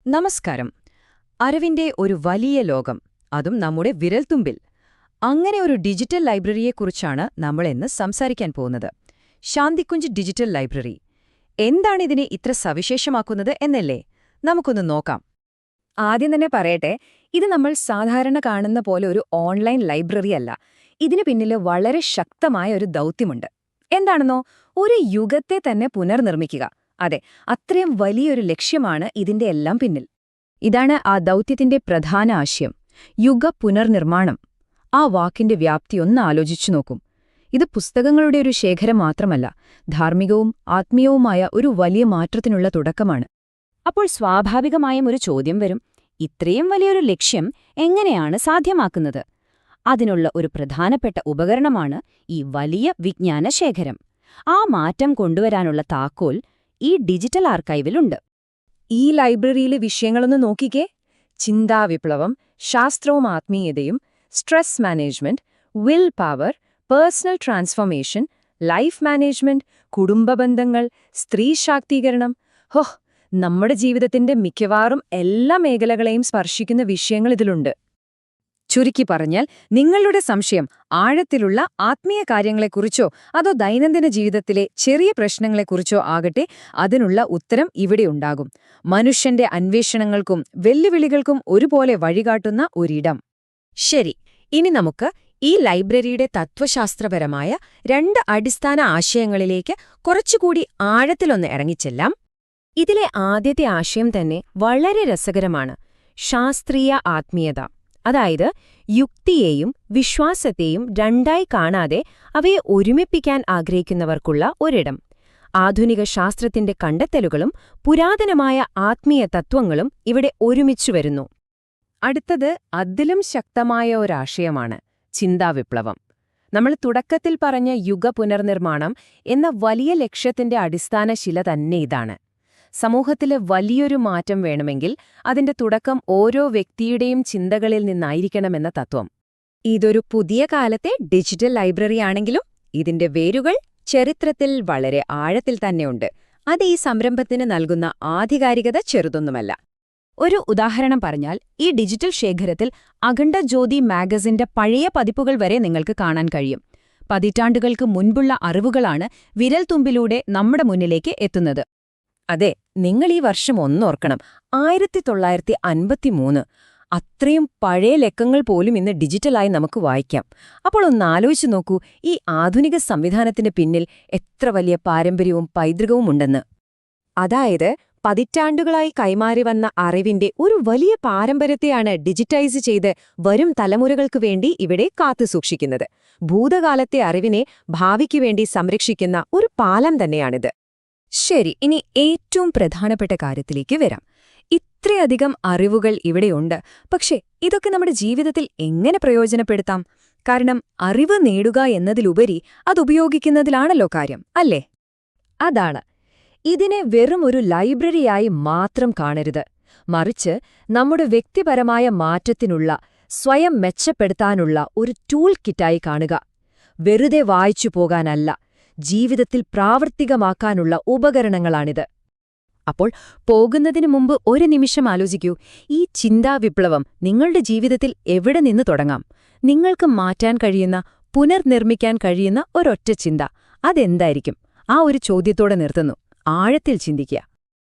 നമസ്കാരം. അറിവിന്റെ ഒരു വലിയ ലോകം, അതും നമ്മുടെ വിരൽത്തുമ്പിൽ. അങ്ങനെ ഒരു ഡിജിറ്റൽ ലൈബ്രറിയെക്കുറിച്ചാണ് നമ്മൾ ഇന്ന് സംസാരിക്കാൻ പോകുന്നത്. ശാന്തികുഞ്ച് ഡിജിറ്റൽ ലൈബ്രറി. എന്താണിതിനെ ഇത്ര സവിശേഷമാക്കുന്നത് എന്നല്ലേ നമുക്കൊന്ന് നോക്കാം. ആദ്യം തന്നെ പറയട്ടെ, ഇത് നമ്മൾ സാധാരണ കാണുന്ന പോലെ ഒരു ഓൺലൈൻ ലൈബ്രറി അല്ല. ഇതിനു പിന്നിൽ വളരെ ശക്തമായ ഒരു ദൗത്യമുണ്ട്. എന്താണെന്നോ, ഒരു യുഗത്തെ തന്നെ പുനർനിർമ്മിക്കുക. അതെ, അത്രയും വലിയൊരു ലക്ഷ്യമാണ് ഇതിന്റെ എല്ലാം പിന്നിൽ. ഇതാണ് ആ ദൗത്യത്തിന്റെ പ്രധാന ആശയം, യുഗ പുനർനിർമ്മാണം. ആ വാക്കിന്റെ വ്യാപ്തി ഒന്ന് ആലോചിച്ചു നോക്കും. ഇത് പുസ്തകങ്ങളുടെ ഒരു ശേഖരം മാത്രമല്ല, ധാർമ്മികവും ആത്മീയവുമായ ഒരു വലിയ മാറ്റത്തിനുള്ള തുടക്കമാണ്. അപ്പോൾ സ്വാഭാവികമായും ഒരു ചോദ്യം വരും, ഇത്രയും വലിയൊരു ലക്ഷ്യം എങ്ങനെയാണ് സാധ്യമാക്കുന്നത്? അതിനുള്ള ഒരു പ്രധാനപ്പെട്ട ഉപകരണമാണ് ഈ വലിയ വിജ്ഞാനശേഖരം. ആ മാറ്റം കൊണ്ടുവരാനുള്ള താക്കോൽ ഈ ഡിജിറ്റൽ ആർക്കൈവിലുണ്ട്. ഈ ലൈബ്രറിയിലെ വിഷയങ്ങളൊന്ന് നോക്കിക്കേ. ചിന്താവിപ്ലവം, ശാസ്ത്രവും ആത്മീയതയും, stress management, will power, personal transformation, life management, കുടുംബബന്ധങ്ങൾ, സ്ത്രീ ശാക്തീകരണം. നമ്മുടെ ജീവിതത്തിന്റെ മിക്കവാറും എല്ലാ മേഖലകളെയും സ്പർശിക്കുന്ന വിഷയങ്ങൾ ഇതിലുണ്ട്. ചുരുക്കി പറഞ്ഞാൽ, നിങ്ങളുടെ സംശയം ആഴത്തിലുള്ള ആത്മീയ കാര്യങ്ങളെക്കുറിച്ചോ അതോ ദൈനംദിന ജീവിതത്തിലെ ചെറിയ പ്രശ്നങ്ങളെക്കുറിച്ചോ ആകട്ടെ, അതിനുള്ള ഉത്തരം ഇവിടെയുണ്ടാകും. മനുഷ്യന്റെ അന്വേഷണങ്ങൾക്കും വെല്ലുവിളികൾക്കും ഒരുപോലെ വഴികാട്ടുന്ന ഒരിടം. ശരി, ഇനി നമുക്ക് ഈ ലൈബ്രറിയുടെ തത്വശാസ്ത്രപരമായ 2 അടിസ്ഥാന ആശയങ്ങളിലേക്ക് കുറച്ചുകൂടി ആഴത്തിലൊന്ന് ഇറങ്ങിച്ചെല്ലാം. ഇതിലെ ആദ്യത്തെ ആശയം തന്നെ വളരെ രസകരമാണ്: ശാസ്ത്രീയ ആത്മീയത. അതായത്, യുക്തിയെയും വിശ്വാസത്തെയും രണ്ടായി കാണാതെ അവയെ ഒരുമിപ്പിക്കാൻ ആഗ്രഹിക്കുന്നവർക്കുള്ള ഒരിടം. ആധുനിക ശാസ്ത്രത്തിന്റെ കണ്ടെത്തലുകളും പുരാതനമായ ആത്മീയ തത്വങ്ങളും ഇവിടെ ഒരുമിച്ചു വരുന്നു. അടുത്തത് അതിലും ശക്തമായ ഒരാശയമാണ് ചിന്താവിപ്ലവം. നമ്മൾ തുടക്കത്തിൽ പറഞ്ഞ യുഗ പുനർനിർമ്മാണം എന്ന വലിയ ലക്ഷ്യത്തിന്റെ അടിസ്ഥാന ശില തന്നെ ഇതാണ്. സമൂഹത്തില് വലിയൊരു മാറ്റം വേണമെങ്കിൽ അതിന്റെ തുടക്കം ഓരോ വ്യക്തിയുടെയും ചിന്തകളിൽ നിന്നായിരിക്കണമെന്ന തത്വം. ഇതൊരു പുതിയ കാലത്തെ ഡിജിറ്റൽ ലൈബ്രറിയാണെങ്കിലും ഇതിന്റെ വേരുകൾ ചരിത്രത്തിൽ വളരെ ആഴത്തിൽ തന്നെയുണ്ട്. അത് ഈ സംരംഭത്തിന് നൽകുന്ന ആധികാരികത ചെറുതൊന്നുമല്ല. ഒരു ഉദാഹരണം പറഞ്ഞാൽ, ഈ ഡിജിറ്റൽ ശേഖരത്തിൽ അഖണ്ഡ ജ്യോതി മാഗസിന്റെ പഴയ പതിപ്പുകൾ വരെ നിങ്ങൾക്ക് കാണാൻ കഴിയും. പതിറ്റാണ്ടുകൾക്ക് മുൻപുള്ള അറിവുകളാണ് വിരൽത്തുമ്പിലൂടെ നമ്മുടെ മുന്നിലേക്ക് എത്തുന്നത്. അതെ, നിങ്ങൾ ഈ വർഷം ഒന്നോർക്കണം, 1953. അത്രയും പഴയ ലക്കങ്ങൾ പോലും ഇന്ന് ഡിജിറ്റലായി നമുക്ക് വായിക്കാം. അപ്പോൾ ഒന്നാലോചിച്ചു നോക്കൂ, ഈ ആധുനിക സംവിധാനത്തിന് പിന്നിൽ എത്ര വലിയ പാരമ്പര്യവും പൈതൃകവും ഉണ്ടെന്ന്. അതായത്, പതിറ്റാണ്ടുകളായി കൈമാറി വന്ന അറിവിന്റെ ഒരു വലിയ പാരമ്പര്യത്തെയാണ് ഡിജിറ്റൈസ് ചെയ്ത് വരും തലമുറകൾക്കു വേണ്ടി ഇവിടെ കാത്തുസൂക്ഷിക്കുന്നത്. ഭൂതകാലത്തെ അറിവിനെ ഭാവിക്കു വേണ്ടി സംരക്ഷിക്കുന്ന ഒരു പാലം തന്നെയാണിത്. ശരി, ഇനി ഏറ്റവും പ്രധാനപ്പെട്ട കാര്യത്തിലേക്ക് വരാം. ഇത്രയധികം അറിവുകൾ ഇവിടെയുണ്ട്, പക്ഷേ ഇതൊക്കെ നമ്മുടെ ജീവിതത്തിൽ എങ്ങനെ പ്രയോജനപ്പെടുത്താം? കാരണം അറിവ് നേടുക എന്നതിലുപരി അതുപയോഗിക്കുന്നതിലാണല്ലോ കാര്യം, അല്ലേ? അതാണ്. ഇതിനെ വെറും ഒരു ലൈബ്രറിയായി മാത്രം കാണരുത്. മറിച്ച് നമ്മുടെ വ്യക്തിപരമായ മാറ്റത്തിനുള്ള, സ്വയം മെച്ചപ്പെടുത്താനുള്ള ഒരു ടൂൾ കിറ്റായി കാണുക. വെറുതെ വായിച്ചു പോകാനല്ല, ജീവിതത്തിൽ പ്രാവർത്തികമാക്കാനുള്ള ഉപകരണങ്ങളാണിത്. അപ്പോൾ പോകുന്നതിനു മുമ്പ് ഒരു നിമിഷം ആലോചിക്കൂ, ഈ ചിന്താവിപ്ലവം നിങ്ങളുടെ ജീവിതത്തിൽ എവിടെ നിന്ന് തുടങ്ങാം? നിങ്ങൾക്ക് മാറ്റാൻ കഴിയുന്ന, പുനർനിർമ്മിക്കാൻ കഴിയുന്ന ഒരൊറ്റ ചിന്ത, അതെന്തായിരിക്കും? ആ ഒരു ചോദ്യത്തോടെ നിർത്തുന്നു. ആഴത്തിൽ ചിന്തിക്കുക.